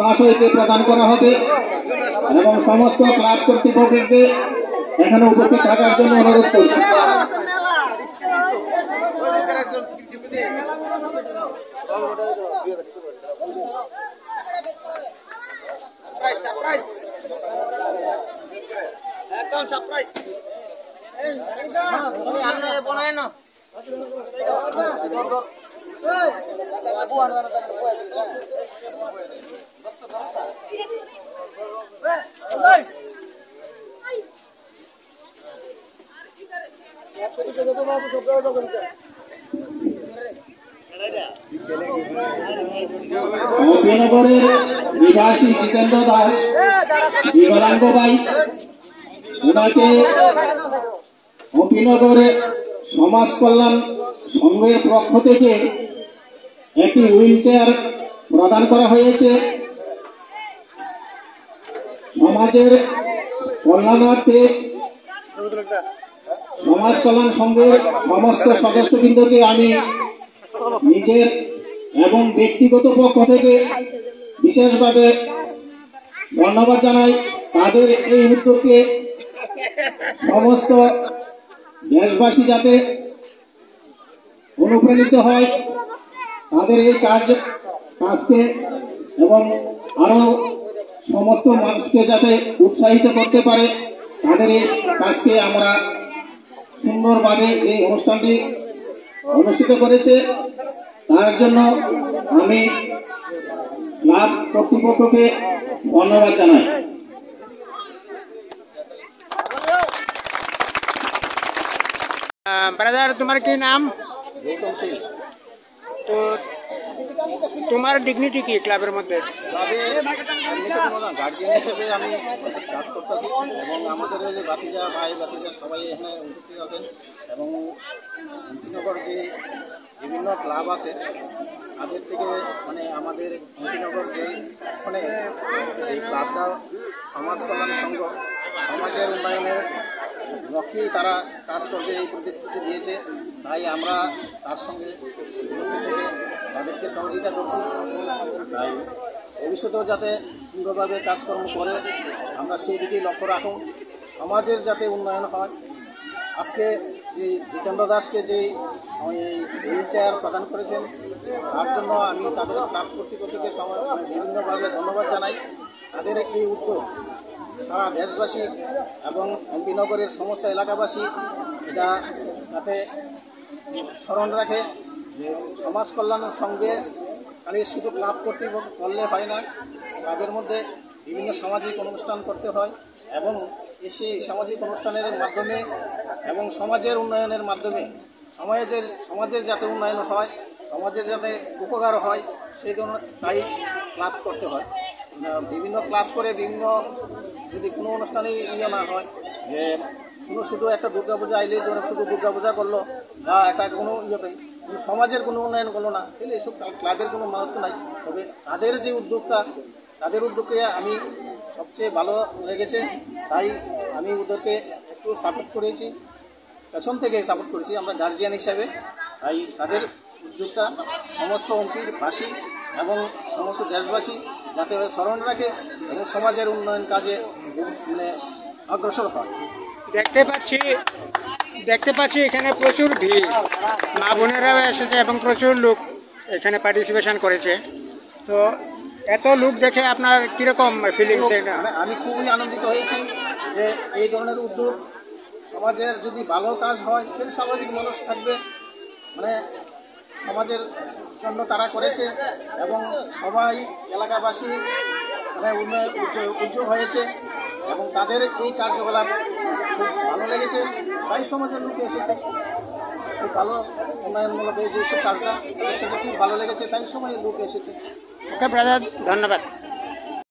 মহাশয়কে প্রদান করা হবে এবং সমস্ত ক্লাব কর্তৃপক্ষকে এখানে উপস্থিত থাকার জন্য অনুরোধ করছি। অম্বিনগরের নিবাসী জিতেন্দ্র দাস বিকলাঙ্গ ভাই, ওনাকে অম্বিনগরের সমাজ কল্যাণ সংঘের পক্ষ থেকে একটি হুইল চেয়ার প্রদান করা হয়েছে। সমাজের কল্যাণার্থে সমাজ কল্যাণ সংঘের সমস্ত সদস্যবৃন্দকে আমি নিজের এবং ব্যক্তিগত পক্ষ থেকে বিশেষভাবে ধন্যবাদ জানাই। তাদের এই উদ্যোগকে সমস্ত দেশবাসী যাতে অনুপ্রাণিত হয়, তাদের এই কাজকে এবং আরও সমস্ত মানুষকে যাতে উৎসাহিত করতে পারে, তাদের এই কাজকে আমরা সুন্দরভাবে যে অনুষ্ঠানটি অনুষ্ঠিত করেছে তার জন্য আমি ক্লাব কর্তৃপক্ষকে ধন্যবাদ জানাই। ব্রাদার, তোমার কি নাম? গৌতম সিং। তো তোমার ডিগনিটি কি ক্লাবের মধ্যে? ক্লাবে গার্জিয়ান হিসেবে আমি কাজ করতেছি এবং আমাদের যে ভাতিজা ভাই ভাতিজা সবাই এখানে উপস্থিত আছেন এবং অম্বিনগর যে বিভিন্ন ক্লাব আছে তাদের থেকে মানে আমাদের অম্বিনগর যে ওখানে যে ক্লাবটা সমাজ কল্যাণ সংঘ সমাজের উন্নয়নের লক্ষ্যেই তারা কাজ করবে এই প্রতিশ্রুতি দিয়েছে। তাই আমরা তার সঙ্গে উপস্থিত থেকে তাদেরকে সহযোগিতা করছি। তাই ভবিষ্যতেও যাতে সুন্দরভাবে কাজকর্ম করে আমরা সেই দিকেই লক্ষ্য রাখুন, সমাজের যাতে উন্নয়ন হয়। আজকে যে জিতেন্দ্র দাসকে যে হুইল চেয়ার প্রদান করেছেন তার জন্য আমি তাদের ক্লাব কর্তৃপক্ষকে বিভিন্নভাবে ধন্যবাদ জানাই। তাদের এই উদ্যোগ সারা দেশবাসী এবং অম্বিনগরের সমস্ত এলাকাবাসী এটা যাতে স্মরণ রাখে যে সমাজ কল্যাণ সঙ্গে খালি শুধু ক্লাব কর্তৃপক্ষ করলে হয় না, ক্লাবের মধ্যে বিভিন্ন সামাজিক অনুষ্ঠান করতে হয় এবং সেই সামাজিক অনুষ্ঠানের মাধ্যমে এবং সমাজের উন্নয়নের মাধ্যমে সমাজের যাতে উন্নয়ন হয়, সমাজের যাতে উপকার হয়, সেই ধরনের তাই ক্লাব করতে হয়। বিভিন্ন ক্লাব করে বিভিন্ন যদি কোনো অনুষ্ঠানে ইয়ে না হয় যে কোনো শুধু একটা দুর্গাপূজা আইলেই ধরো শুধু দুর্গাপূজা করলো বা একটা কোনো ইয়েতে কোনো সমাজের কোনো উন্নয়ন করলো না, তাহলে এসব ক্লাবের কোনো মাহাত্ম নাই। তবে তাদের যে উদ্যোগটা তাদের উদ্যোগকে আমি সবচেয়ে ভালো লেগেছে, তাই আমি ওদেরকে একটু সাপোর্ট করেছি, পেছন থেকে সাপোর্ট করেছি আমরা গার্জিয়ান হিসাবে। তাই তাদের উদ্যোগটা সমস্ত অম্বিবাসী এবং সমস্ত দেশবাসী যাতে স্মরণ রাখে এবং সমাজের উন্নয়ন কাজে মানে অগ্রসর হয়। দেখতে পাচ্ছি এখানে প্রচুর ভিড়, মা বোনেরাও এসেছে এবং প্রচুর লোক এখানে পার্টিসিপেশন করেছে। তো এত লোক দেখে আপনার কীরকম ফিলিংস? আমি খুবই আনন্দিত হয়েছি যে এই ধরনের উদ্যোগ সমাজের যদি ভালো কাজ হয় তাহলে স্বাভাবিক মানুষ থাকবে, মানে সমাজের জন্য তারা করেছে এবং সবাই এলাকাবাসী মানে উজ্জ্বল হয়েছে এবং তাদের এই কার্যকলাপ খুব ভালো লেগেছে, তাই সমাজের লোক এসেছে। খুব ভালো উন্নয়নমূলক এই যেসব কাজটা খুব ভালো লেগেছে, তাই সবাই লোক এসেছে। ওকে ব্রাদার, ধন্যবাদ।